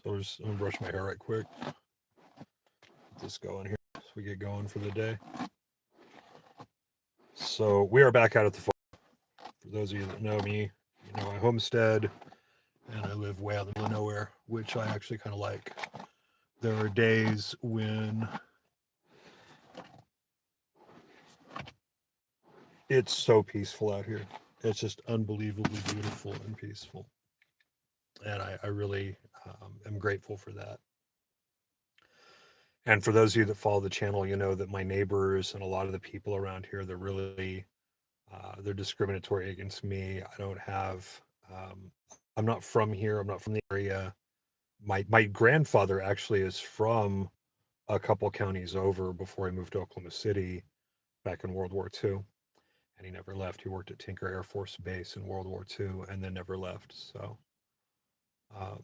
I'm gonna brush my hair right quick. Get this going here so we get going for the day. So we are back out at the farm. For those of you that know me, you know I homestead and I live way out in the middle of nowhere, which I actually kind of like. There are days when it's so peaceful out here. It's just unbelievably beautiful and peaceful, and I really am grateful for that. And for those of you that follow the channel, you know that my neighbors and a lot of the people around here, they're discriminatory against me. I don't have, I'm not from here. I'm not from the area. My grandfather actually is from a couple counties over before I moved to Oklahoma City back in World War II. And he never left. He worked at Tinker Air Force Base in World War II and then never left. So, um,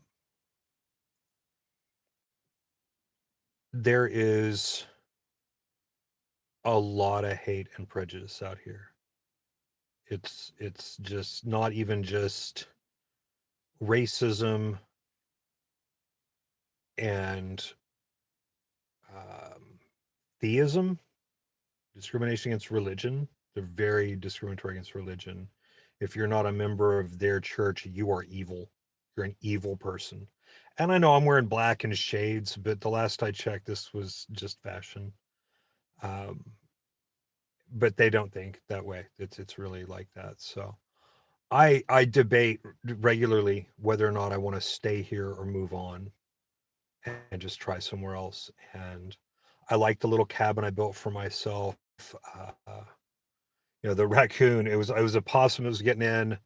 there is a lot of hate and prejudice out here. It's just not even just racism and um, theism, discrimination against religion. They're very discriminatory against religion. If you're not a member of their church, you are evil. You're an evil person. And I know I'm wearing black and shades, but the last I checked, this was just fashion. Um, but they don't think that way. It's really like that. So I debate regularly whether or not I want to stay here or move on and just try somewhere else. And I like the little cabin I built for myself. The raccoon. It was a possum that was getting in,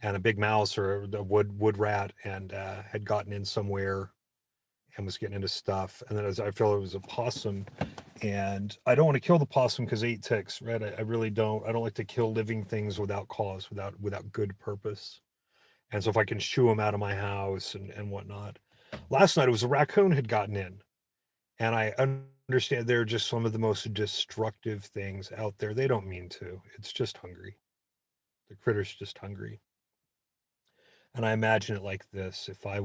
and a big mouse or a wood rat, and had gotten in somewhere and was getting into stuff. And then as I feel it was a possum, and I don't want to kill the possum because they eat ticks, right? I really don't. I don't like to kill living things without cause, without good purpose. And so if I can shoo them out of my house and whatnot. Last night it was a raccoon had gotten in, and I understand they're just some of the most destructive things out there. They don't mean to. It's just hungry. The critter's just hungry. And I imagine it like this: if I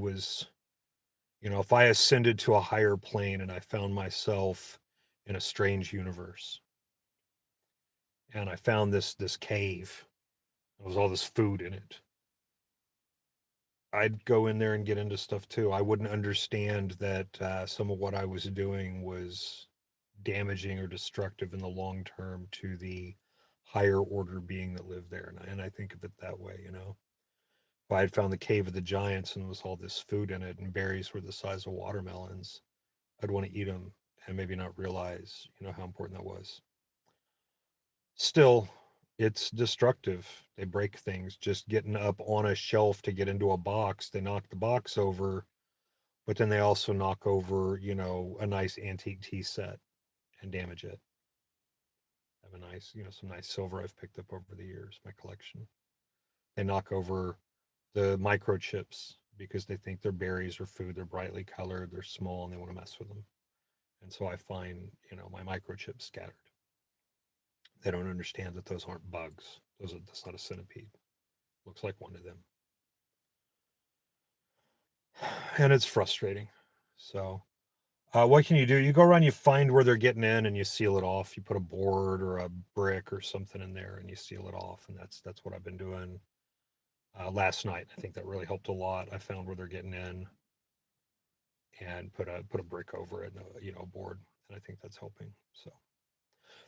ascended to a higher plane and I found myself in a strange universe, and I found this cave, there was all this food in it. I'd go in there and get into stuff too. I wouldn't understand that some of what I was doing was damaging or destructive in the long term to the higher order being that lived there. And I think of it that way, you know. If I had found the cave of the giants and there was all this food in it and berries were the size of watermelons, I'd want to eat them and maybe not realize, how important that was. Still, it's destructive. They break things. Just getting up on a shelf to get into a box, they knock the box over, but then they also knock over, a nice antique tea set and damage it. I have some nice silver I've picked up over the years, my collection. They knock over the microchips because they think they're berries or food. They're brightly colored, they're small, and they want to mess with them. And so I find, my microchips scattered. They don't understand that those aren't bugs. That's not a centipede. Looks like one of them. And it's frustrating. So, what can you do? You go around, you find where they're getting in, and you seal it off. You put a board or a brick or something in there, and you seal it off. And that's what I've been doing last night. I think that really helped a lot. I found where they're getting in and put a brick over it, and a board, and I think that's helping. So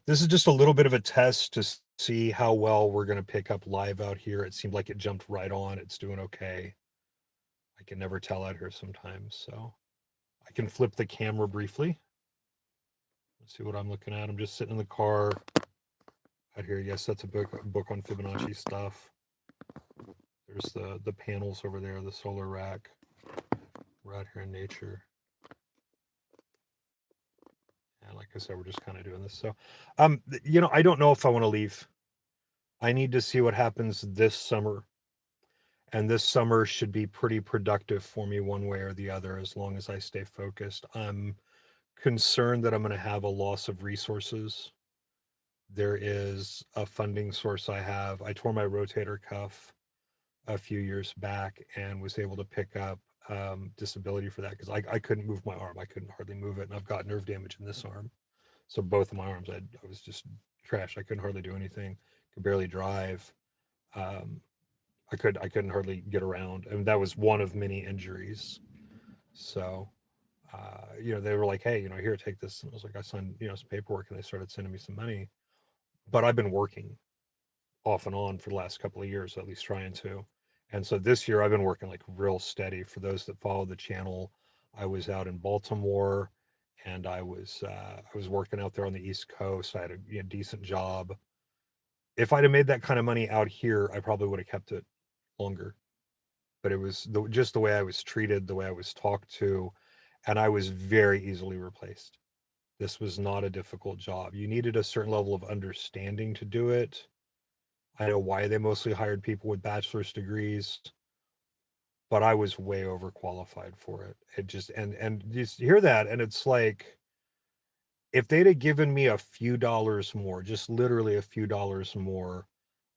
this is just a little bit of a test to see how well we're going to pick up live out here. It seemed like it jumped right on. It's doing okay. I can never tell out here sometimes, so I can flip the camera briefly. Let's see what I'm looking at. I'm just sitting in the car out here. Yes, that's a book on Fibonacci stuff. There's the panels over there, the solar rack. We're out here in nature. And like I said, we're just kind of doing this. So, I don't know if I want to leave. I need to see what happens this summer. And this summer should be pretty productive for me one way or the other as long as I stay focused. I'm concerned that I'm going to have a loss of resources. There is a funding source I have. I tore my rotator cuff a few years back and was able to pick up disability for that because I couldn't move my arm. I couldn't hardly move it, and I've got nerve damage in this arm. So both of my arms, I was just trash. I couldn't hardly do anything. Could barely drive. Um, I couldn't hardly get around, and that was one of many injuries. So they were like, hey, here, take this. And I was like, I signed, some paperwork, and they started sending me some money. But I've been working off and on for the last couple of years, at least trying to. And so this year I've been working like real steady. For those that follow the channel, I was out in Baltimore, and I was working out there on the East Coast. I had a decent job. If I'd have made that kind of money out here, I probably would have kept it longer. But it was just the way I was treated, the way I was talked to, and I was very easily replaced. This was not a difficult job. You needed a certain level of understanding to do it. I know why they mostly hired people with bachelor's degrees, but I was way overqualified for it. It just and you hear that, and it's like if they'd have given me a few dollars more, just literally a few dollars more,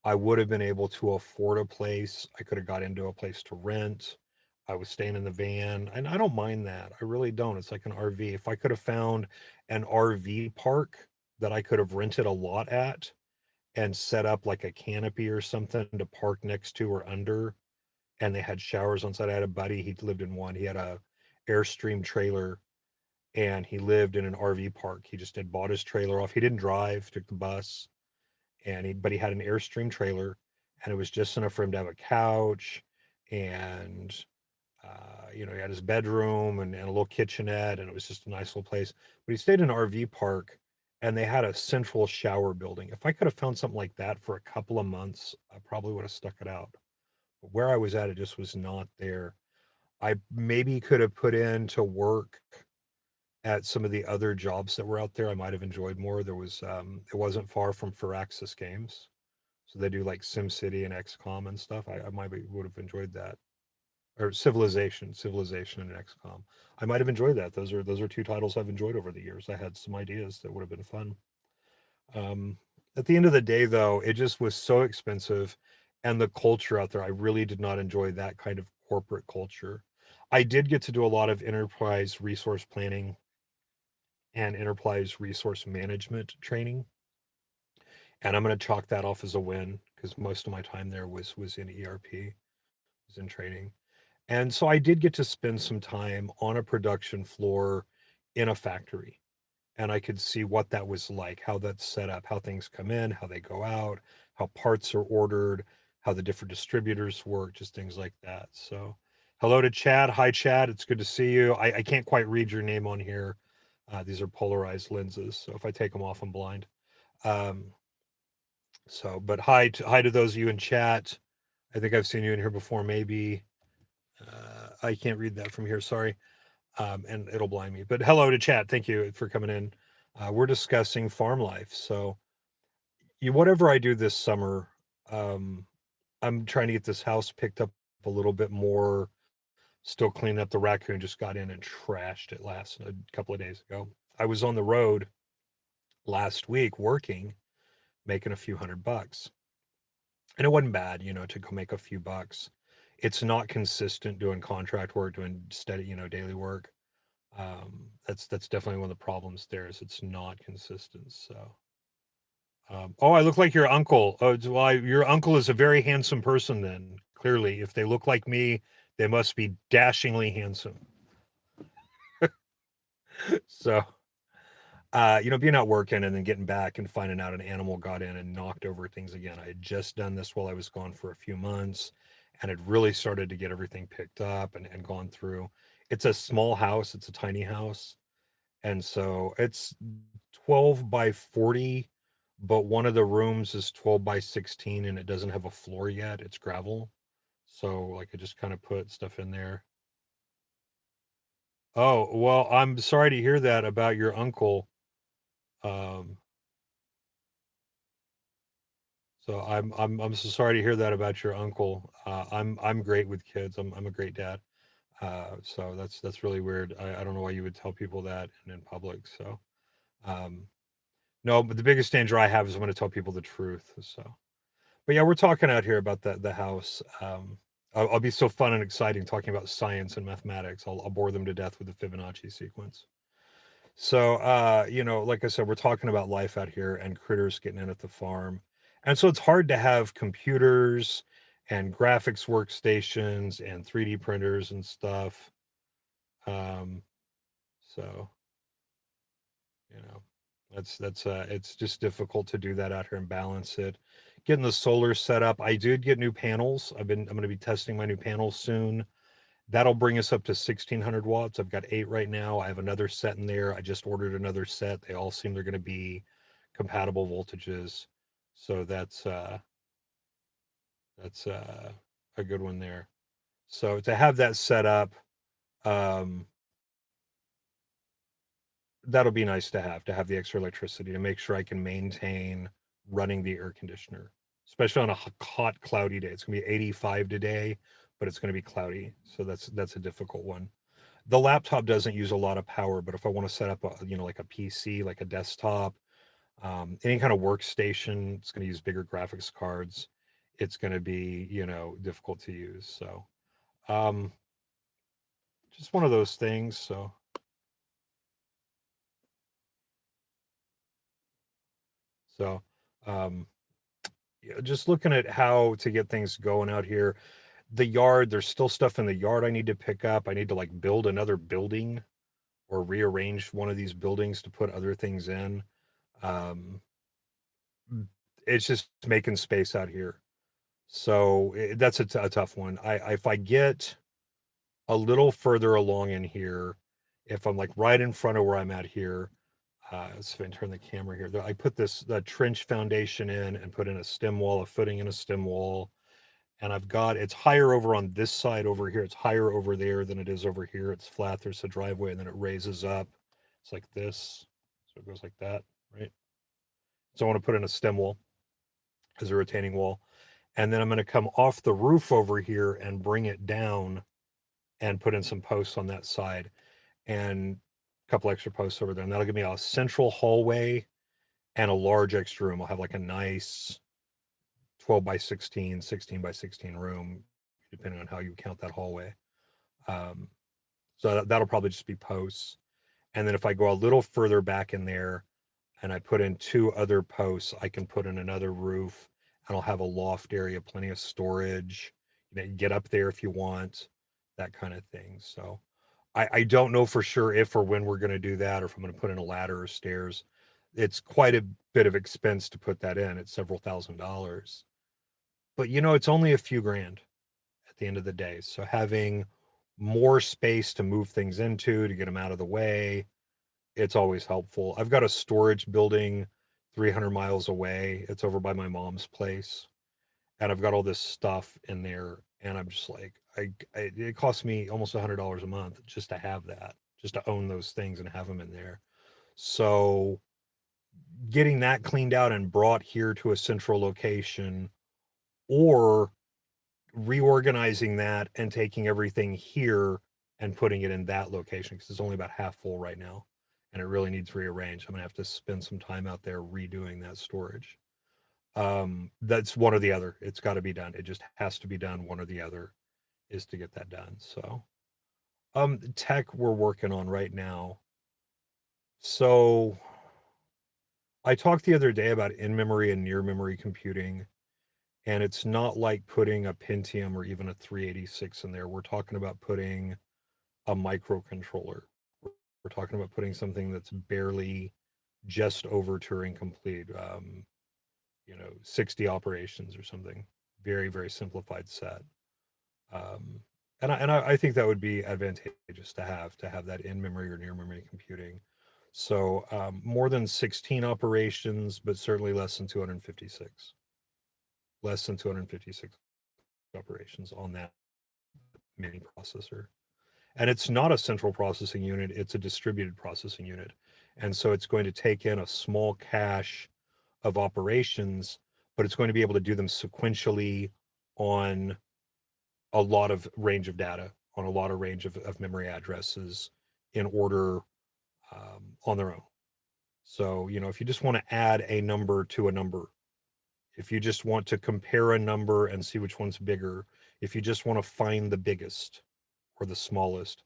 I would have been able to afford a place. I could have got into a place to rent. I was staying in the van, and I don't mind that. I really don't. It's like an RV. If I could have found an RV park that I could have rented a lot at and set up like a canopy or something to park next to or under, and they had showers on site. I had a buddy, he lived in one. He had a Airstream trailer, and he lived in an RV park. He just had bought his trailer off. He didn't drive, took the bus, but he had an Airstream trailer, and it was just enough for him to have a couch, and he had his bedroom and a little kitchenette, and it was just a nice little place. But he stayed in an RV park, and they had a central shower building. If I could have found something like that for a couple of months, I probably would have stuck it out. But where I was at, it just was not there. I maybe could have put in to work at some of the other jobs that were out there. I might have enjoyed more. It wasn't far from Firaxis Games, so they do like SimCity and XCOM and stuff. I might would have enjoyed that, or Civilization and XCOM. I might have enjoyed that. Those are two titles I've enjoyed over the years. I had some ideas that would have been fun. Um, at the end of the day, though, it just was so expensive, and the culture out there, I really did not enjoy that kind of corporate culture. I did get to do a lot of enterprise resource planning and enterprise resource management training, and I'm going to chalk that off as a win because most of my time there was in ERP, was in training. And so I did get to spend some time on a production floor in a factory, and I could see what that was like, how that's set up, how things come in, how they go out, how parts are ordered, how the different distributors work, just things like that. So, hello to Chad. Hi, Chad. It's good to see you. I can't quite read your name on here. These are polarized lenses, so if I take them off, I'm blind. Um, but hi to those of you in chat. I think I've seen you in here before. Maybe I can't read that from here. Sorry, and it'll blind me. But hello to chat. Thank you for coming in. We're discussing farm life. So, whatever I do this summer, um, I'm trying to get this house picked up a little bit more. Still cleaning up. The raccoon just got in and trashed it a couple of days ago. I was on the road last week working, making a few $100, and it wasn't bad, to go make a few bucks. It's not consistent doing contract work, doing steady, daily work. That's definitely one of the problems there is it's not consistent. So, oh, I look like your uncle. Oh, well, your uncle is a very handsome person. Then clearly, if they look like me, they must be dashingly handsome. So, being out working and then getting back and finding out an animal got in and knocked over things again. I had just done this while I was gone for a few months, and had really started to get everything picked up and gone through. It's a small house. It's a tiny house. And so it's 12 by 40, but one of the rooms is 12 by 16 and it doesn't have a floor yet. It's gravel. So like I just kind of put stuff in there. Oh, well, I'm sorry to hear that about your uncle. Um, so I'm so sorry to hear that about your uncle. I'm great with kids. I'm a great dad. So that's really weird. I don't know why you would tell people that in public. So um no, but the biggest danger I have is I'm going to tell people the truth. So, but yeah, we're talking out here about the house. I'll be so fun and exciting talking about science and mathematics. I'll bore them to death with the Fibonacci sequence. So, like I said, we're talking about life out here and critters getting in at the farm. And so it's hard to have computers and graphics workstations and 3D printers and stuff. Um, so, you know, it's just difficult to do that out here and balance it. Getting the solar set up. I did get new panels. I'm going to be testing my new panels soon. That'll bring us up to 1600 watts. I've got 8 right now. I have another set in there. I just ordered another set. They all seem they're going to be compatible voltages. So that's a good one there. So to have that set up, um, that'll be nice to have the extra electricity to make sure I can maintain running the air conditioner, especially on a hot, cloudy day. It's going to be 85 today, but it's going to be cloudy. So that's a difficult one. The laptop doesn't use a lot of power, but if I want to set up like a PC, like a desktop, any kind of workstation, it's going to use bigger graphics cards. It's going to be, difficult to use. So, um, just one of those things. So, um, yeah, just looking at how to get things going out here. The yard, there's still stuff in the yard I need to pick up. I need to like build another building or rearrange one of these buildings to put other things in. Um, it's just making space out here. So that's a tough one. If I get a little further along in here, if I'm like right in front of where I'm at here, let's see if I can turn the camera here. I put the trench foundation in and put in a stem wall, a footing and a stem wall. And it's higher over on this side over here. It's higher over there than it is over here. It's flat. There's a driveway and then it raises up. It's like this. So it goes like that, right? So I want to put in a stem wall as a retaining wall. And then I'm going to come off the roof over here and bring it down and put in some posts on that side and a couple extra posts over there. And that'll give me a central hallway and a large extra room. I'll have like a nice 12 by 16, 16 by 16 room, depending on how you count that hallway. Um, so that'll probably just be posts. And then if I go a little further back in there and I put in 2 other posts, I can put in another roof and I'll have a loft area, plenty of storage. Get up there if you want, that kind of thing. So I don't know for sure if or when we're going to do that, or if I'm going to put in a ladder or stairs. It's quite a bit of expense to put that in. It's several $1,000s. But it's only a few grand at the end of the day. So having more space to move things into, to get them out of the way, it's always helpful. I've got a storage building 300 miles away. It's over by my mom's place. And I've got all this stuff in there. And I'm just like, it costs me almost $100 a month just to have that, just to own those things and have them in there. So getting that cleaned out and brought here to a central location, or reorganizing that and taking everything here and putting it in that location, because it's only about half full right now and it really needs rearranged. I'm gonna have to spend some time out there redoing that storage. That's one or the other. It's got to be done. It just has to be done. One or the other is to get that done. So, tech we're working on right now. So I talked the other day about in-memory and near-memory computing, and it's not like putting a Pentium or even a 386 in there. We're talking about putting a microcontroller. We're talking about putting something that's barely just over Turing complete, 60 operations or something. Very, very simplified set. Um, and I think that would be advantageous to have that in memory or near memory computing. So more than 16 operations, but certainly less than 256. Less than 256 operations on that mini processor. And it's not a central processing unit, it's a distributed processing unit. And so it's going to take in a small cache of operations, but it's going to be able to do them sequentially on a lot of range of data, on a lot of range of memory addresses in order, on their own. So, if you just want to add a number to a number, if you just want to compare a number and see which one's bigger, if you just want to find the biggest or the smallest,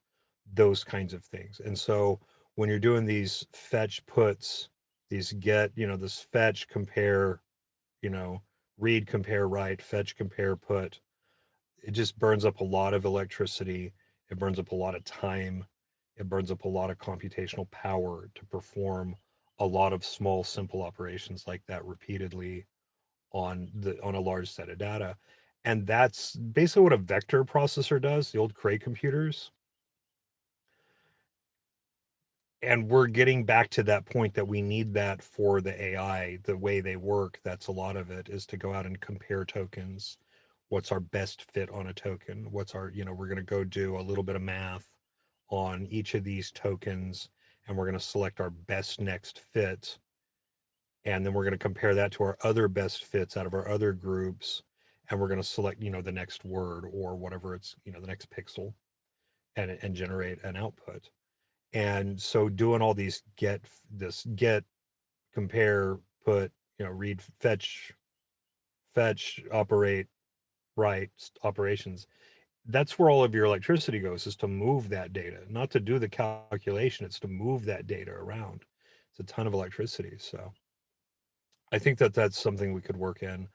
those kinds of things. And so when you're doing these fetch puts, these get, this fetch, compare, you know, read, compare, write, fetch, compare, put, it just burns up a lot of electricity. It burns up a lot of time. It burns up a lot of computational power to perform a lot of small, simple operations like that repeatedly on a large set of data. And that's basically what a vector processor does, the old Cray computers. And we're getting back to that point that we need that for the AI, the way they work. That's a lot of it, is to go out and compare tokens. What's our best fit on a token? What's our, we're going to go do a little bit of math on each of these tokens, and we're going to select our best next fit. And then we're going to compare that to our other best fits out of our other groups. And we're going to select, the next word or whatever it's, the next pixel, and generate an output. And so doing all these get, compare, put, read, fetch, operate, write operations, that's where all of your electricity goes, is to move that data, not to do the calculation. It's to move that data around. It's a ton of electricity. So I think that that's something we could work in.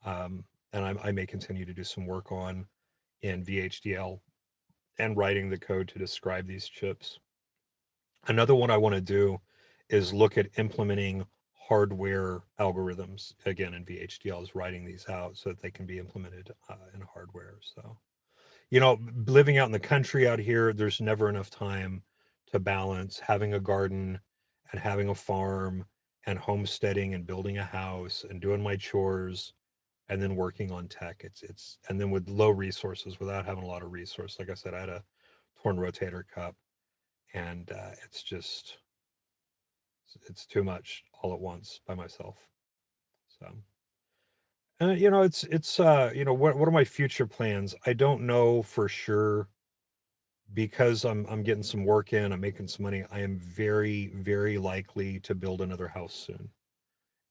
And I may continue to do some work on in VHDL and writing the code to describe these chips. Another one I want to do is look at implementing hardware algorithms again in VHDL, is writing these out so that they can be implemented in hardware. So, living out in the country out here, there's never enough time to balance having a garden and having a farm and homesteading and building a house and doing my chores and then working on tech. It's and then with low resources, without having a lot of resource. Like I said, I had a torn rotator cuff, and it's just it's too much all at once by myself. So, what are my future plans? I don't know for sure, because I'm getting some work in, I'm making some money. I am very, very likely to build another house soon,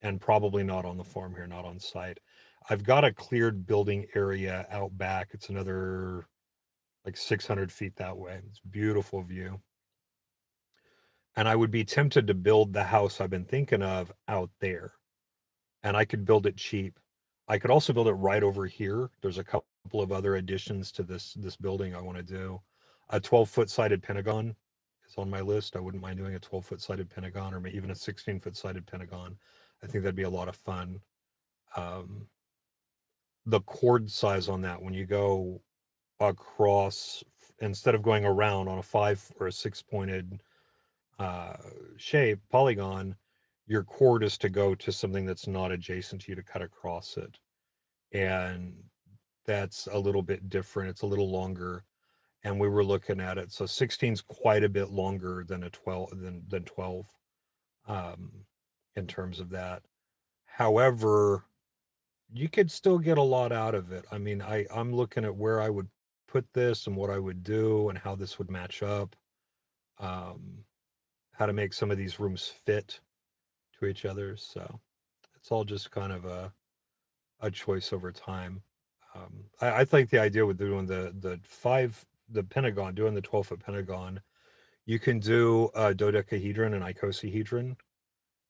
and probably not on the farm here, not on site. I've got a cleared building area out back. It's another like 600 feet that way. It's a beautiful view. And I would be tempted to build the house I've been thinking of out there, and I could build it cheap. I could also build it right over here. There's a couple of other additions to this building I want to do. A 12-foot sided pentagon is on my list. I wouldn't mind doing a 12-foot sided pentagon, or even a 16-foot sided pentagon. I think that'd be a lot of fun. Um, the chord size on that, when you go across, instead of going around on a 5 or a 6 pointed uh, shape polygon, your chord is to go to something that's not adjacent to you, to cut across it. And that's a little bit different. It's a little longer, and we were looking at it. So 16 is quite a bit longer than a 12, than 12, um, in terms of that. However, you could still get a lot out of it. I mean, I'm looking at where I would put this and what I would do and how this would match up. Um, how to make some of these rooms fit to each other. So it's all just kind of a choice over time. I think the idea with doing the pentagon, doing the 12-foot pentagon, you can do a dodecahedron and icosahedron,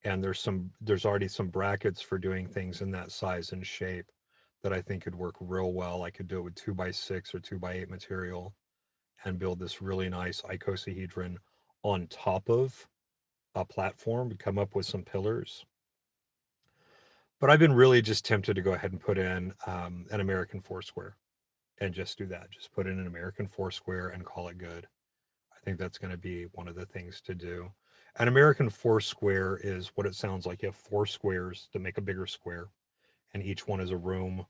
and there's already some brackets for doing things in that size and shape that I think could work real well. I could do it with 2x6 or 2x8 material and build this really nice icosahedron on top of a platform to come up with some pillars. But I've been really just tempted to go ahead and put in an American Foursquare and just do that. Just put in an American Foursquare and call it good. I think that's going to be one of the things to do. An American Foursquare is what it sounds like. You have four squares to make a bigger square, and each one is a room,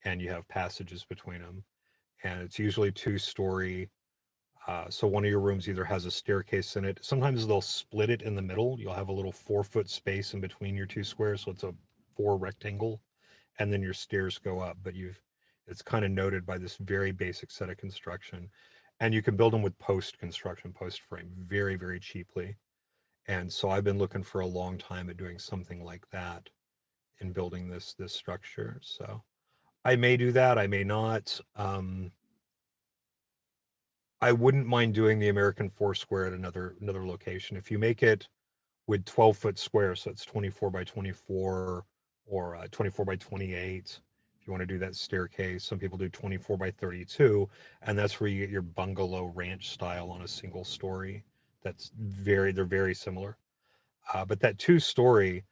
and you have passages between them. And it's usually two-story. So one of your rooms either has a staircase in it. Sometimes they'll split it in the middle. You'll have a little 4-foot space in between your two squares, so it's a four rectangle, and then your stairs go up. But it's kind of noted by this very basic set of construction, and you can build them with post construction, post frame, very, very cheaply. And so I've been looking for a long time at doing something like that in building this structure. So I may do that. I may not. I wouldn't mind doing the American Foursquare at another location. If you make it with 12-foot squares, so it's 24 by 24 or 24 by 28. If you want to do that staircase, some people do 24 by 32, and that's where you get your bungalow ranch style on a single story. They're very similar. But that two-story,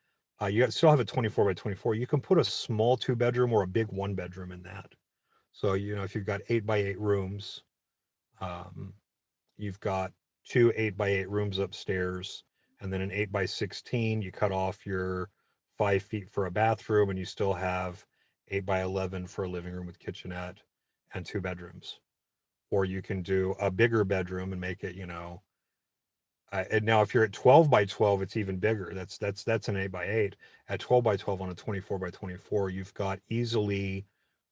still have a 24 by 24. You can put a small two-bedroom or a big one-bedroom in that. So, if you've got 8 by 8 rooms, um, you've got two 8 by 8 rooms upstairs, and then an 8 by 16. You cut off your 5 feet for a bathroom, and you still have 8 by 11 for a living room with kitchenette and two bedrooms. Or you can do a bigger bedroom and make it, and now if you're at 12 by 12, it's even bigger. That's an 8 by 8. At 12 by 12 on a 24 by 24, you've got easily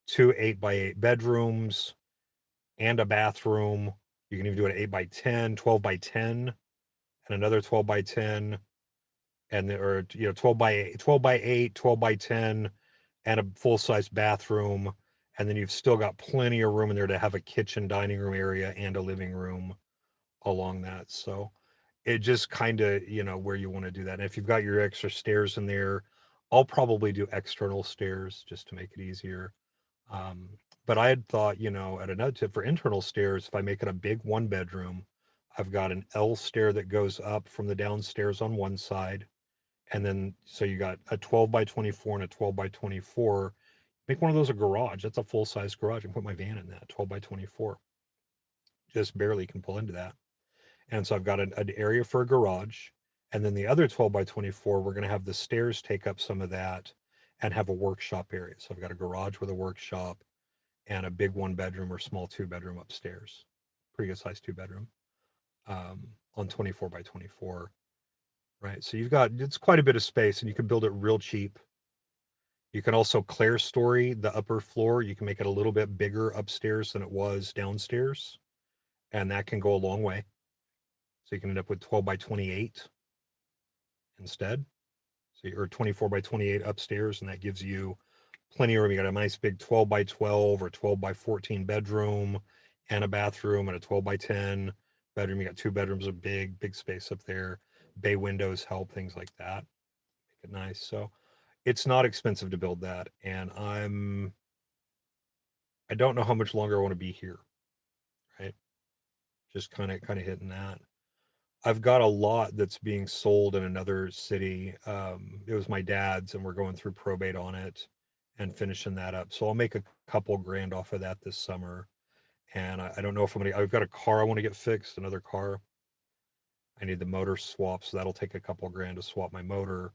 two 8 by 8 bedrooms and a bathroom. You can even do an 8 by 10, 12 by 10, and another 12 by 10, or 12 by 8, 12 by 8, 12 by 10, and a full size bathroom. And then you've still got plenty of room in there to have a kitchen, dining room area, and a living room along that. So it just kind of, where you want to do that. And if you've got your extra stairs in there, I'll probably do external stairs just to make it easier. Um, but I had thought, at another tip for internal stairs, if I make it a big one bedroom, I've got an L stair that goes up from the downstairs on one side. And then, so you got a 12 by 24 and a 12 by 24. Make one of those a garage. That's a full size garage. And put my van in that 12 by 24. Just barely can pull into that. And so I've got an area for a garage. And then the other 12 by 24, we're going to have the stairs take up some of that and have a workshop area. So I've got a garage with a workshop and a big one bedroom or small two bedroom upstairs. Pretty good size two bedroom on 24 by 24. Right. So it's quite a bit of space and you can build it real cheap. You can also clerestory the upper floor. You can make it a little bit bigger upstairs than it was downstairs. And that can go a long way. So you can end up with 12 by 28 instead. So you're 24 by 28 upstairs, and that gives you plenty of room. You got a nice big 12 by 12 or 12 by 14 bedroom and a bathroom, and a 12 by 10 bedroom. You got two bedrooms of big space up there. Bay windows help, things like that. Make it nice. So it's not expensive to build that. And I don't know how much longer I want to be here. Right. Just kind of hitting that. I've got a lot that's being sold in another city. It was my dad's, and we're going through probate on it and finishing that up. So I'll make a couple grand off of that this summer. And I don't know if I've got a car I want to get fixed, another car. I need the motor swap, so that'll take a couple grand to swap my motor.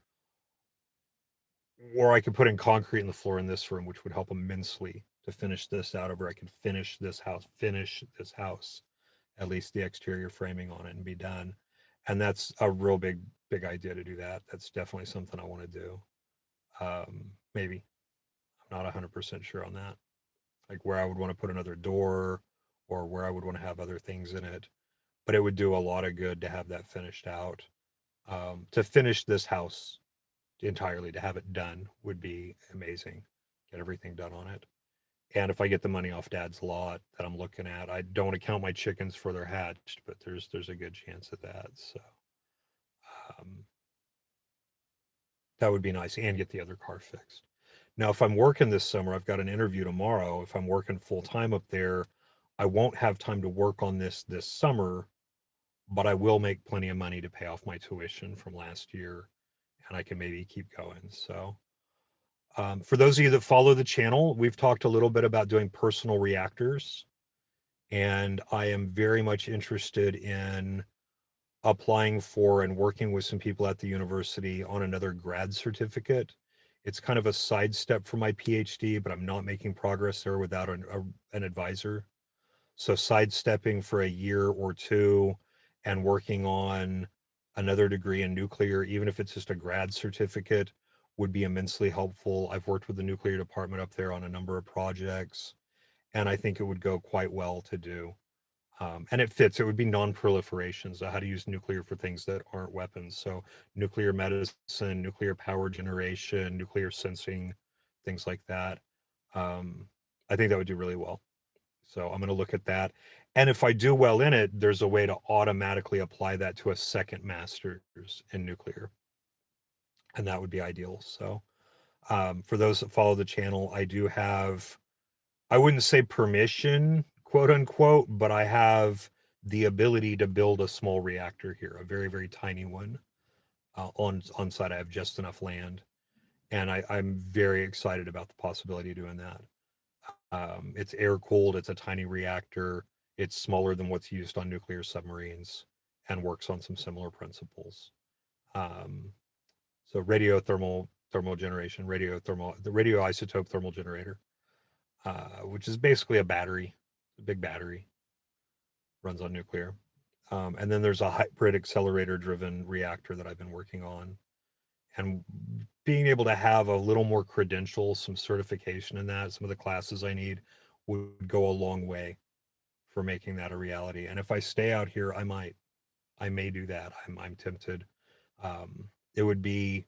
Or I could put in concrete in the floor in this room, which would help immensely to finish this out, or I could finish this house, at least the exterior framing on it, and be done. And that's a real big idea to do that. That's definitely something I want to do. Maybe. I'm not 100% sure on that. Like where I would want to put another door or where I would want to have other things in it. But it would do a lot of good to have that finished out. To finish this house entirely, to have it done would be amazing. Get everything done on it. And if I get the money off dad's lot that I'm looking at, I don't want to count my chickens for they're hatched, but there's a good chance of that. So um, that would be nice, and get the other car fixed. Now, if I'm working this summer, I've got an interview tomorrow. If I'm working full time up there, I won't have time to work on this summer, but I will make plenty of money to pay off my tuition from last year, and I can maybe keep going. So, for those of you that follow the channel, we've talked a little bit about doing personal reactors, and I am very much interested in applying for and working with some people at the university on another grad certificate. It's kind of a sidestep for my PhD, but I'm not making progress there without an advisor. So sidestepping for a year or two and working on another degree in nuclear, even if it's just a grad certificate, would be immensely helpful. I've worked with the nuclear department up there on a number of projects, and I think it would go quite well to do. And it fits. It would be non-proliferation, so how to use nuclear for things that aren't weapons. So nuclear medicine, nuclear power generation, nuclear sensing, things like that. Um, I think that would do really well. So I'm going to look at that. And if I do well in it, there's a way to automatically apply that to a second master's in nuclear. And that would be ideal. So for those that follow the channel, I do have, I wouldn't say permission, quote unquote, but I have the ability to build a small reactor here, a very, very tiny one on site. I have just enough land. And I'm very excited about the possibility of doing that. It's air cooled. It's a tiny reactor. It's smaller than what's used on nuclear submarines, and works on some similar principles. Um, so thermal generation, the radioisotope thermal generator, which is basically a battery, a big battery, runs on nuclear. And then there's a hybrid accelerator driven reactor that I've been working on, and being able to have a little more credentials, some certification in that, some of the classes I need would go a long way for making that a reality. And if I stay out here, I may do that. I'm tempted. It would be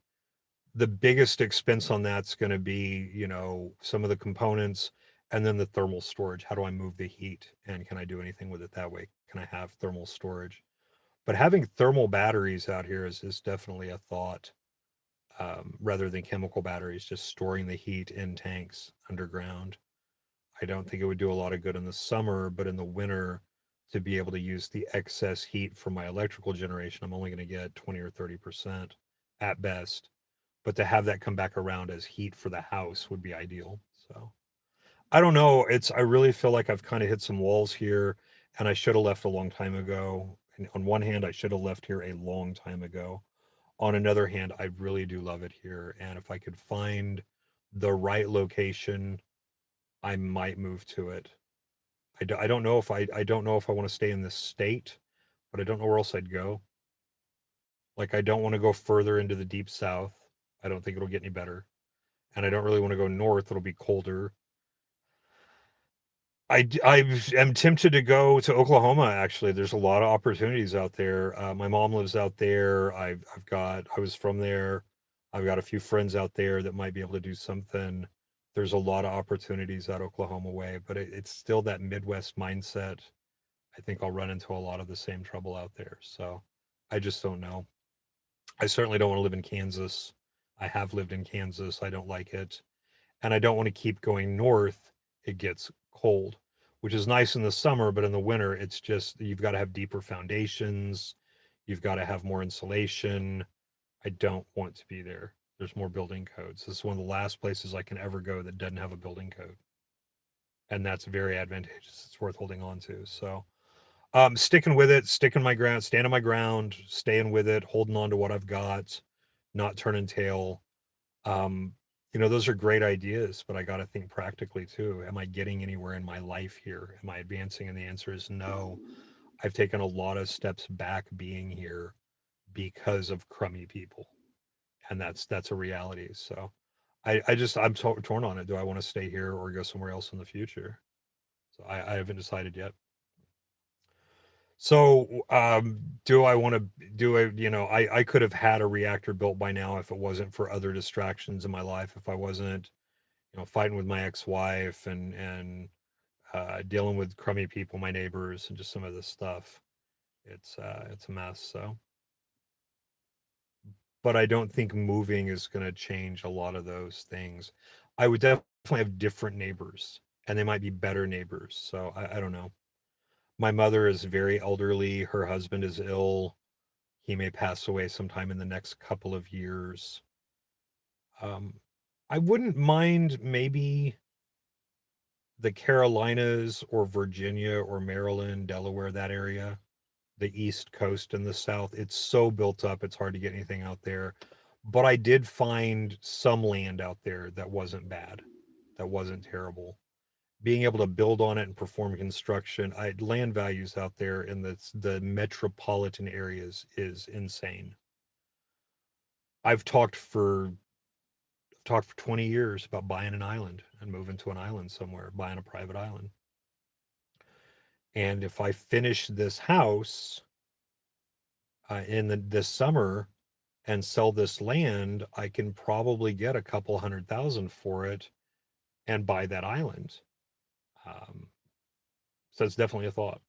the biggest expense on that's going to be, some of the components and then the thermal storage. How do I move the heat and can I do anything with it that way? Can I have thermal storage? But having thermal batteries out here is definitely a thought, rather than chemical batteries, just storing the heat in tanks underground. I don't think it would do a lot of good in the summer, but in the winter, to be able to use the excess heat from my electrical generation, I'm only going to get 20 or 30% at best. But to have that come back around as heat for the house would be ideal. So I don't know. I really feel like I've kind of hit some walls here, and I should have left a long time ago. And on one hand, I should have left here a long time ago. On another hand, I really do love it here. And if I could find the right location, I might move to it. I don't know if I don't know if I want to stay in this state, but I don't know where else I'd go. Like I don't want to go further into the deep south. I don't think it'll get any better. And I don't really want to go north. It'll be colder. I am tempted to go to Oklahoma. Actually, there's a lot of opportunities out there. My mom lives out there. I was from there. I've got a few friends out there that might be able to do something. There's a lot of opportunities out Oklahoma way, but it's still that Midwest mindset. I think I'll run into a lot of the same trouble out there. So I just don't know. I certainly don't want to live in Kansas. I have lived in Kansas. I don't like it. And I don't want to keep going north. It gets cold, which is nice in the summer, but in the winter, it's just you've got to have deeper foundations. You've got to have more insulation. I don't want to be there. There's more building codes. This is one of the last places I can ever go that doesn't have a building code. And that's very advantageous. It's worth holding on to. So sticking with it, sticking my ground, standing my ground, staying with it, holding on to what I've got, not turning tail. Um, those are great ideas, but I got to think practically too. Am I getting anywhere in my life here? Am I advancing? And the answer is no. I've taken a lot of steps back being here because of crummy people, and that's a reality. So I'm torn on it. Do I want to stay here or go somewhere else in the future? So I haven't decided yet. So, do I want to do a, I could have had a reactor built by now if it wasn't for other distractions in my life. If I wasn't, fighting with my ex-wife and dealing with crummy people, my neighbors, and just some of this stuff. It's a mess. So, but I don't think moving is going to change a lot of those things. I would definitely have different neighbors, and they might be better neighbors. So I don't know. My mother is very elderly. Her husband is ill. He may pass away sometime in the next couple of years. Um, I wouldn't mind maybe the Carolinas or Virginia or Maryland, Delaware, that area, the East Coast and the South. It's so built up, it's hard to get anything out there. But I did find some land out there that wasn't bad, that wasn't terrible. Being able to build on it and perform construction, land values out there in the metropolitan areas is insane. I've talked for 20 years about buying an island and moving to an island somewhere, buying a private island. And if I finish this house this summer and sell this land, I can probably get a couple 100,000 for it and buy that island. Um, so it's definitely a thought.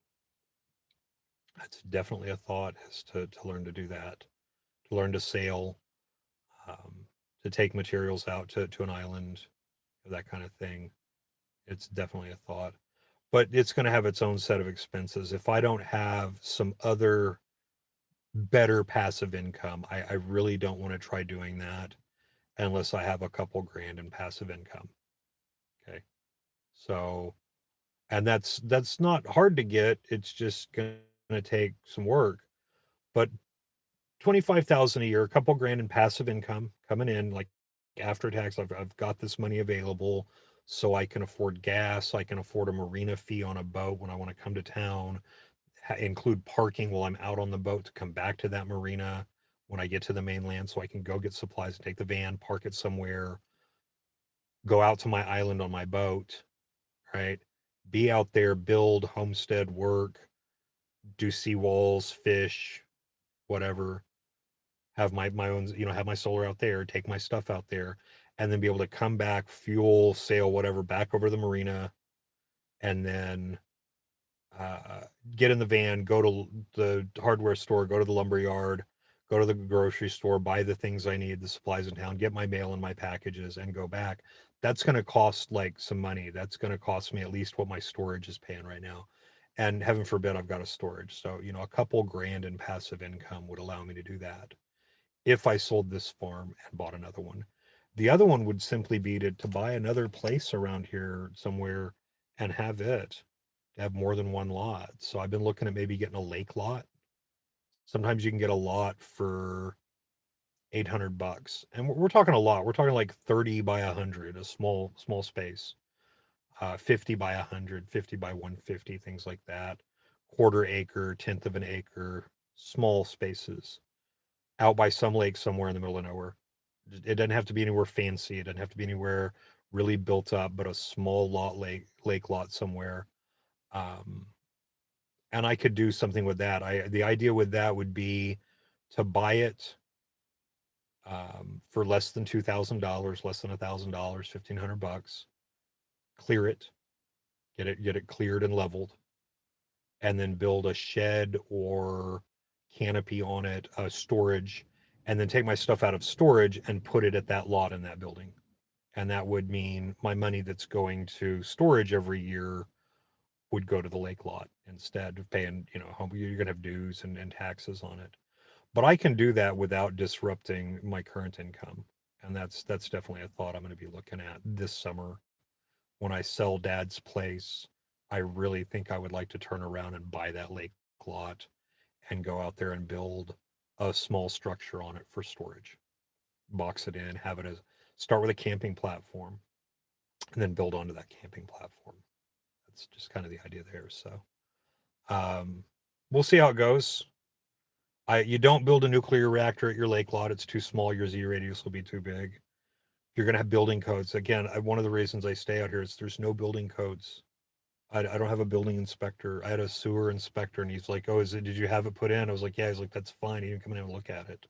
It's definitely a thought, is to learn to do that, to learn to sail, um, to take materials out to an island, that kind of thing. It's definitely a thought, but it's going to have its own set of expenses. If I don't have some other better passive income, I really don't want to try doing that unless I have a couple grand in passive income. Okay. So, and that's not hard to get. It's just going to take some work. But 25,000 a year, a couple grand in passive income coming in, like after tax, I've got this money available, so I can afford gas, I can afford a marina fee on a boat when I want to come to town, include parking while I'm out on the boat to come back to that marina when I get to the mainland, so I can go get supplies and take the van, park it somewhere, go out to my island on my boat, right? Be out there, build, homestead, work, do seawalls, fish, whatever. Have my own, have my solar out there, take my stuff out there, and then be able to come back, fuel, sail, whatever, back over the marina, and then uh, get in the van, go to the hardware store, go to the lumber yard, go to the grocery store, buy the things I need, the supplies in town, get my mail and my packages, and go back. That's going to cost like some money. That's going to cost me at least what my storage is paying right now. And heaven forbid I've got a storage. So, a couple grand in passive income would allow me to do that if I sold this farm and bought another one. The other one would simply be to buy another place around here somewhere and have it to have more than one lot. So I've been looking at maybe getting a lake lot. Sometimes you can get a lot for 800 bucks. And we're talking a lot. We're talking like 30 by 100, a small space. 50 by 100, 50 by 150, things like that. Quarter acre, tenth of an acre, small spaces out by some lake somewhere in the middle of nowhere. It doesn't have to be anywhere fancy. It doesn't have to be anywhere really built up, but a small lake lot somewhere. Um, and I could do something with that. The idea with that would be to buy it for less than $2,000, less than $1,000, 1,500 bucks. Clear it, get it cleared and leveled, and then build a shed or canopy on it, storage, and then take my stuff out of storage and put it at that lot in that building. And that would mean my money that's going to storage every year would go to the lake lot instead of paying, you're going to have dues and taxes on it. But I can do that without disrupting my current income. And that's definitely a thought I'm going to be looking at this summer when I sell dad's place. I really think I would like to turn around and buy that lake lot and go out there and build a small structure on it for storage. Box it in, have it as start with a camping platform and then build onto that camping platform. That's just kind of the idea there. So um, we'll see how it goes. You don't build a nuclear reactor at your lake lot; it's too small. Your Z radius will be too big. You're going to have building codes. Again, one of the reasons I stay out here is there's no building codes. I don't have a building inspector. I had a sewer inspector, and he's like, "Oh, is it? Did you have it put in?" I was like, "Yeah." He's like, "That's fine. You can come in and look at it.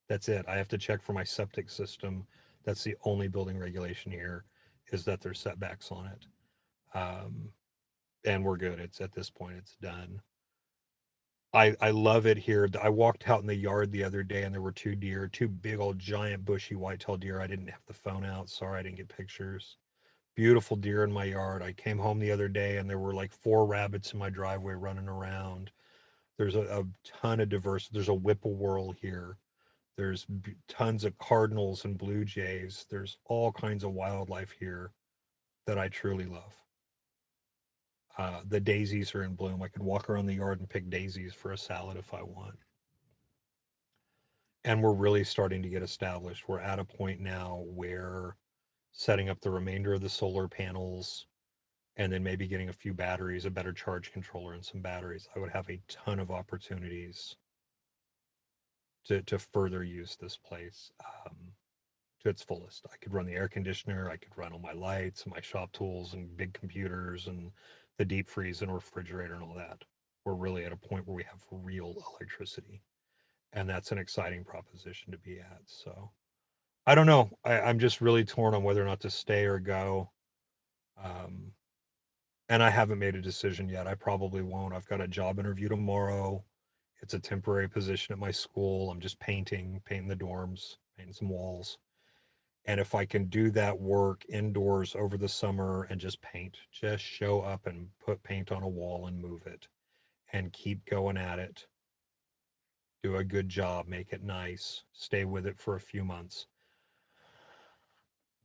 That's it. I have to check for my septic system. That's the only building regulation here, is that there's setbacks on it." Um, and we're good. It's at this point, it's done. I love it here. I walked out in the yard the other day and there were two deer, two big old giant bushy white-tailed deer. I didn't have the phone out. Sorry, I didn't get pictures. Beautiful deer in my yard. I came home the other day and there were like four rabbits in my driveway running around. There's a ton of diversity. There's a whippoorwill here. There's tons of cardinals and blue jays. There's all kinds of wildlife here that I truly love. The daisies are in bloom. I could walk around the yard and pick daisies for a salad if I want. And we're really starting to get established. We're at a point now where setting up the remainder of the solar panels and then maybe getting a few batteries, a better charge controller, and some batteries, I would have a ton of opportunities to further use this place to its fullest. I could run the air conditioner, I could run all my lights and my shop tools and big computers and the deep freeze and refrigerator and all that. We're really at a point where we have real electricity. And that's an exciting proposition to be at. So I don't know. I'm just really torn on whether or not to stay or go. Um, and I haven't made a decision yet. I probably won't. I've got a job interview tomorrow. It's a temporary position at my school. I'm just painting the dorms, painting some walls. And if I can do that work indoors over the summer and just paint, just show up and put paint on a wall and move it and keep going at it, do a good job, make it nice, stay with it for a few months,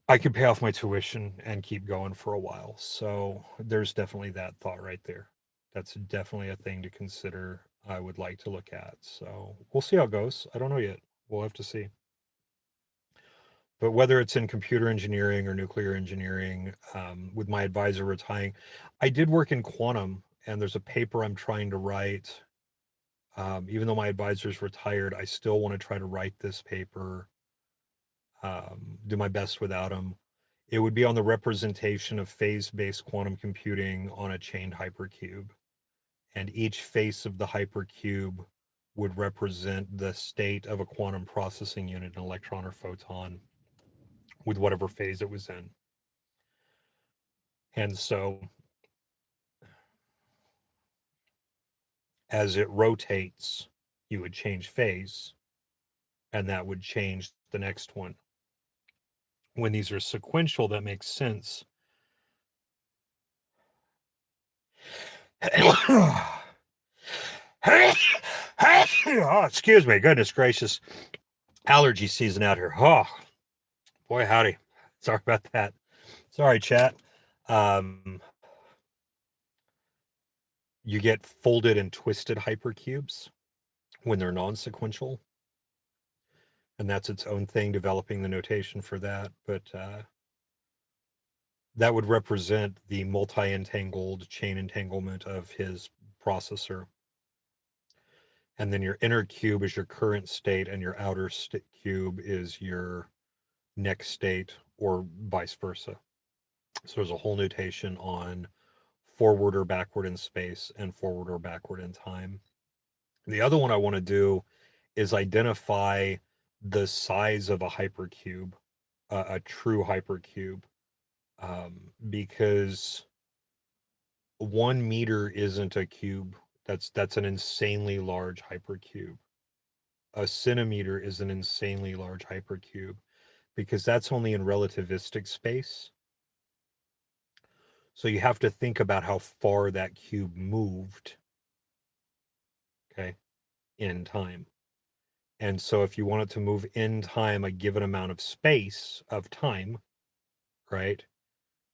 I could pay off my tuition and keep going for a while. So there's definitely that thought right there. That's definitely a thing to consider. I would like to look at. So we'll see how it goes. I don't know yet. We'll have to see. But whether it's in computer engineering or nuclear engineering, with my advisor retiring, I did work in quantum, and there's a paper I'm trying to write. Even though my advisor's retired, I still want to try to write this paper, do my best without him. It would be on the representation of phase-based quantum computing on a chained hypercube. And each face of the hypercube would represent the state of a quantum processing unit, an electron or photon, with whatever phase it was in. And so as it rotates, you would change phase, and that would change the next one. When these are sequential, that makes sense. Oh, excuse me, goodness gracious. Allergy season out here. Oh, boy, howdy. Sorry about that. Sorry, chat. Um, you get folded and twisted hypercubes when they're non-sequential, and that's its own thing, developing the notation for that. But that would represent the multi-entangled chain entanglement of his processor. And then your inner cube is your current state, and your outer cube is your next state, or vice versa. So there's a whole notation on forward or backward in space and forward or backward in time. The other one I want to do is identify the size of a hypercube, a true hypercube, because 1 meter isn't a cube. That's an insanely large hypercube. A centimeter is an insanely large hypercube because that's only in relativistic space. So you have to think about how far that cube moved, okay, in time. And so if you want it to move in time a given amount of space of time, right?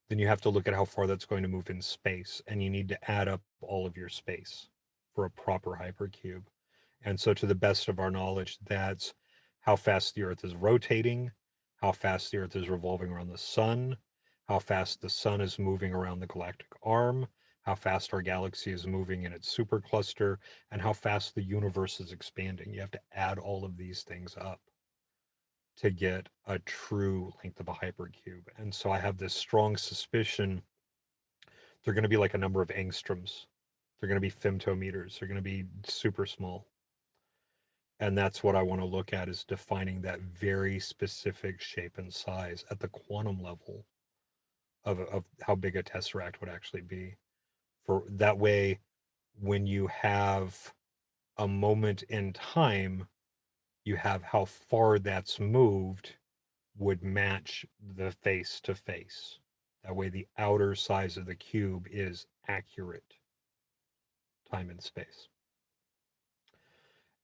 Then you have to look at how far that's going to move in space, and you need to add up all of your space for a proper hypercube. And so, to the best of our knowledge, that's how fast the Earth is rotating, how fast the Earth is revolving around the sun, how fast the sun is moving around the galactic arm, how fast our galaxy is moving in its supercluster, and how fast the universe is expanding. You have to add all of these things up to get a true length of a hypercube. And so I have this strong suspicion they're going to be like a number of angstroms. They're going to be femtometers. They're going to be super small. And that's what I want to look at, is defining that very specific shape and size at the quantum level of how big a tesseract would actually be. For that way, when you have a moment in time, you have how far that's moved would match the face to face. That way, the outer size of the cube is accurate time and space.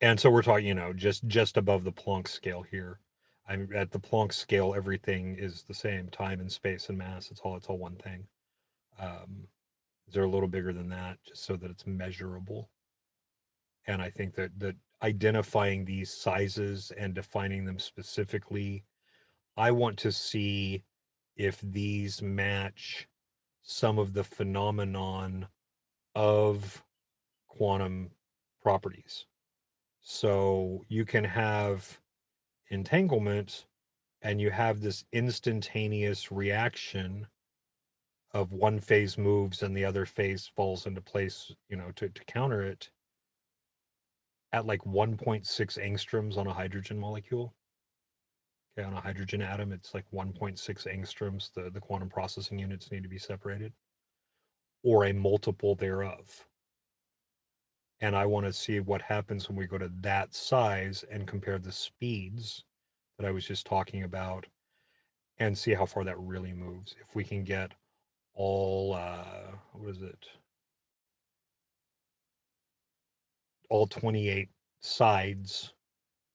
And so we're talking, just above the Planck scale here. I'm at the Planck scale. Everything is the same: time and space and mass. It's all one thing. They're a little bigger than that, just so that it's measurable. And I think that identifying these sizes and defining them specifically, I want to see if these match some of the phenomenon of quantum properties. So you can have entanglement and you have this instantaneous reaction of one phase moves and the other phase falls into place, to counter it at like 1.6 angstroms on a hydrogen molecule. Okay, on a hydrogen atom, it's like 1.6 angstroms. The quantum processing units need to be separated, or a multiple thereof. And I want to see what happens when we go to that size and compare the speeds that I was just talking about and see how far that really moves. If we can get all, what is it? All 28 sides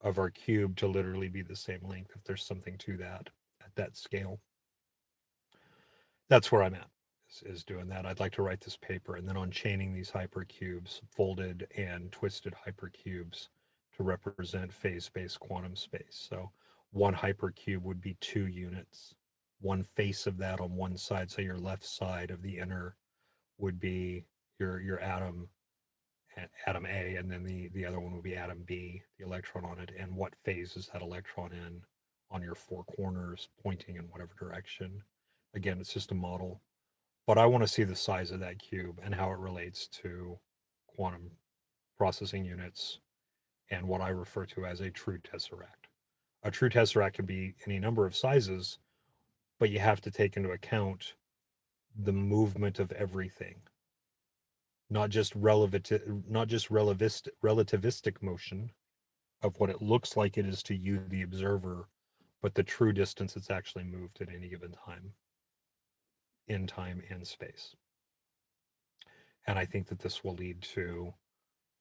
of our cube to literally be the same length, if there's something to that at that scale. That's where I'm at, is doing that. I'd like to write this paper, and then on chaining these hypercubes, folded and twisted hypercubes to represent phase-space quantum space. So one hypercube would be 2 units. One face of that on one side, so your left side of the inner would be your atom, atom A, and then the other one would be atom B, the electron on it, and what phase is that electron in on your 4 corners, pointing in whatever direction. Again, it's just a model, but I want to see the size of that cube and how it relates to quantum processing units and what I refer to as a true tesseract. A true tesseract can be any number of sizes, but you have to take into account the movement of everything, not just relativistic motion of what it looks like it is to you, the observer, but the true distance it's actually moved at any given time, in time and space. And I think that this will lead to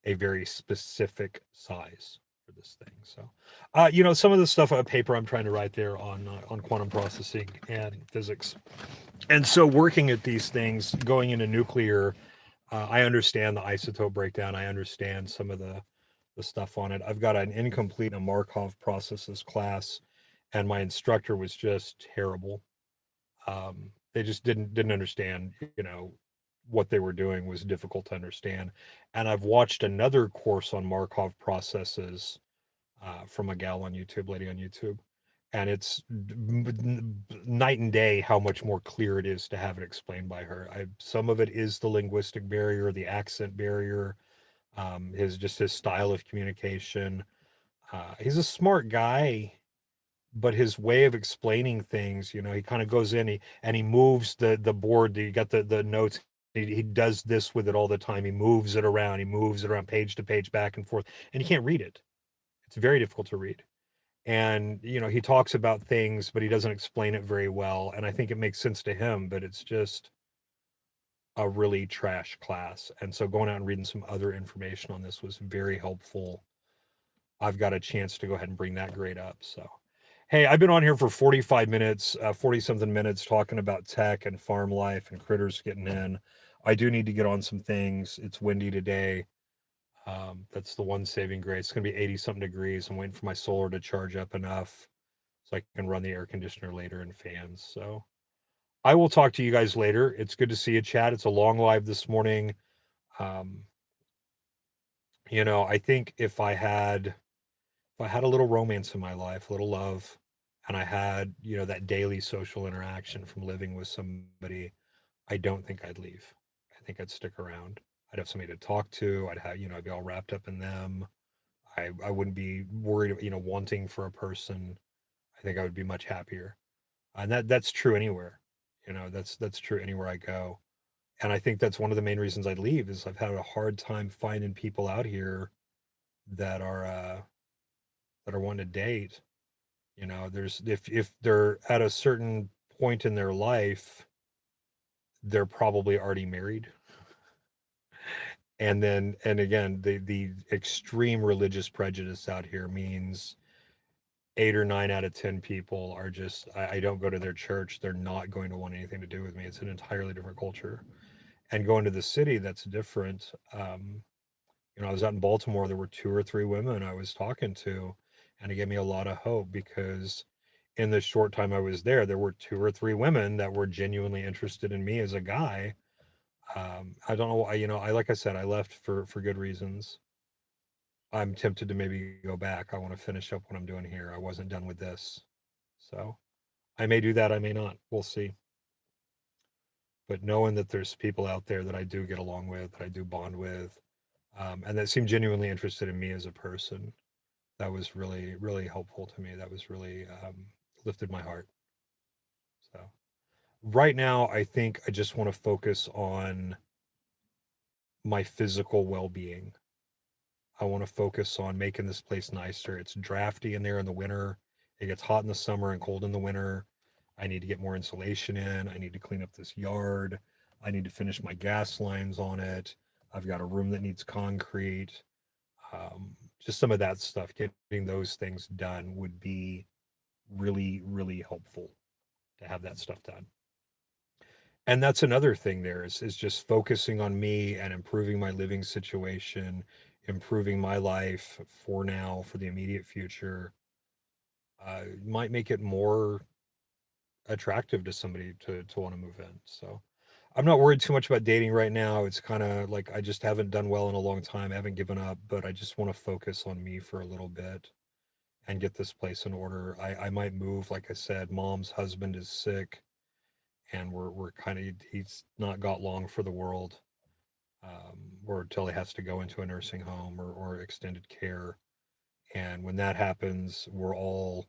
a very specific size for this thing. So, some of the stuff, a paper I'm trying to write there on quantum processing and physics, and so working at these things, going into nuclear, I understand the isotope breakdown. I understand some of the stuff on it. I've got an incomplete Markov processes class, and my instructor was just terrible. They just didn't understand, what they were doing was difficult to understand. And I've watched another course on Markov processes from a gal on YouTube, lady on YouTube, and it's night and day how much more clear it is to have it explained by her. Some of it is the linguistic barrier, the accent barrier, his style of communication. He's a smart guy, but his way of explaining things, he kind of goes in and he moves the board. You got the notes. He does this with it all the time. He moves it around. He moves it around page to page, back and forth, and you can't read it. It's very difficult to read. And he talks about things, but he doesn't explain it very well. And I think it makes sense to him, but it's just a really trash class. And so going out and reading some other information on this was very helpful. I've got a chance to go ahead and bring that grade up. So, hey, I've been on here for 45 minutes, 40 something minutes talking about tech and farm life and critters getting in. I do need to get on some things. It's windy today. That's the one saving grace. It's going to be 80 something degrees. I'm waiting for my solar to charge up enough so I can run the air conditioner later and fans. So I will talk to you guys later. It's good to see you, chat. It's a long live this morning. Um, I think if I had a little romance in my life, a little love, and I had, that daily social interaction from living with somebody, I don't think I'd leave. I think I'd stick around. I'd have somebody to talk to. I'd have, I'd be all wrapped up in them. I wouldn't be worried, wanting for a person. I think I would be much happier. And that's true anywhere. That's true anywhere I go. And I think that's one of the main reasons I'd leave is I've had a hard time finding people out here that are wanting to date. There's if they're at a certain point in their life, they're probably already married. And again, the extreme religious prejudice out here means 8 or 9 out of 10 people are just, I don't go to their church. They're not going to want anything to do with me. It's an entirely different culture. And going to the city, that's different. I was out in Baltimore. There were 2 or 3 women I was talking to, and it gave me a lot of hope because in the short time I was there were 2 or 3 women that were genuinely interested in me as a guy. I don't know why, like I said, I left for good reasons. I'm tempted to maybe go back. I want to finish up what I'm doing here. I wasn't done with this. So I may do that. I may not. We'll see. But knowing that there's people out there that I do get along with, that I do bond with, and that seem genuinely interested in me as a person, that was really, really helpful to me. That was really lifted my heart. So right now, I think I just want to focus on my physical well-being. I want to focus on making this place nicer. It's drafty in there in the winter. It gets hot in the summer and cold in the winter. I need to get more insulation in. I need to clean up this yard. I need to finish my gas lines on it. I've got a room that needs concrete. Just some of that stuff, getting those things done would be really, really helpful to have that stuff done. And that's another thing there is just focusing on me and improving my living situation, improving my life for now, for the immediate future, might make it more attractive to somebody to want to move in. So I'm not worried too much about dating right now. It's kind of like I just haven't done well in a long time. I haven't given up, but I just want to focus on me for a little bit and get this place in order. I might move, like I said, mom's husband is sick and we're kind of he's not got long for the world, or until he has to go into a nursing home or extended care. And when that happens, we're all,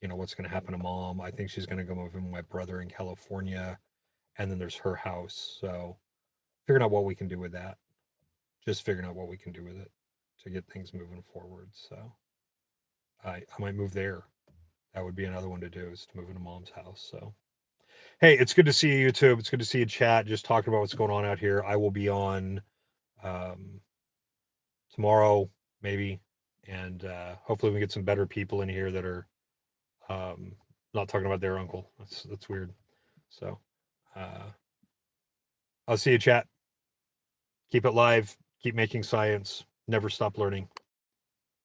what's going to happen to mom? I think she's going to go move in with my brother in California, and then there's her house. So figuring out what we can do with that, just figuring out what we can do with it to get things moving forward. So I might move there. That would be another one to do, is to move into mom's house. So hey, it's good to see you, YouTube. It's good to see you, chat. Just talking about what's going on out here. I will be on um, tomorrow, maybe, and hopefully we get some better people in here that are um, not talking about their uncle. That's weird. So uh, I'll see you, chat. Keep it live. Keep making science. Never stop learning.